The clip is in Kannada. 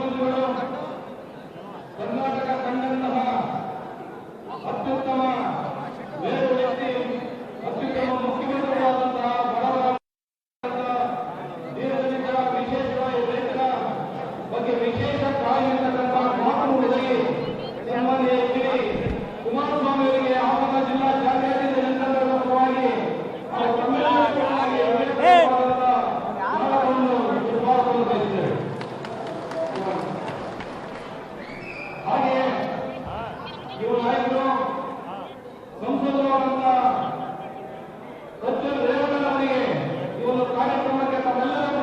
ಮುಖ್ಯಮಂತ್ರಿಗಳು ಕರ್ನಾಟಕ ಕಂಡಂತಹ ಅತ್ಯುತ್ತಮ ಮೇರು ವ್ಯಕ್ತಿ, ಅತ್ಯುತ್ತಮ ಮುಖ್ಯಮಂತ್ರಿಗಳಾದಂತಹ ಬಡವರ ದೀರ್ಘದಿಂದ ವಿಶೇಷವಾಗಿ ರೈತರ ಬಗ್ಗೆ ವಿಶೇಷ ಕಾಳಜಿರ್ತಕ್ಕಂತಹ ಮಾತು ನುಡಿದಲ್ಲಿ ಸನ್ಮಾನ್ಯ ಶ್ರೀ ಕುಮಾರಸ್ವಾಮಿ ಅವರಿಗೆ ಹಾಸನ ಜಿಲ್ಲಾ ಜಾತ್ಯತೀತ ಜನತಾದಳದ ಪರವಾಗಿ ಹಾಗೆಯೇ ಯುವ ನಾಯಕರು ಸಂಸದರಾದಂತಹ ಸಜ್ಜನ್ ರೇವಣ್ಣನವರಿಗೆ ಈ ಒಂದು ಕಾರ್ಯಕ್ರಮಕ್ಕೆ ತಮ್ಮೆಲ್ಲರ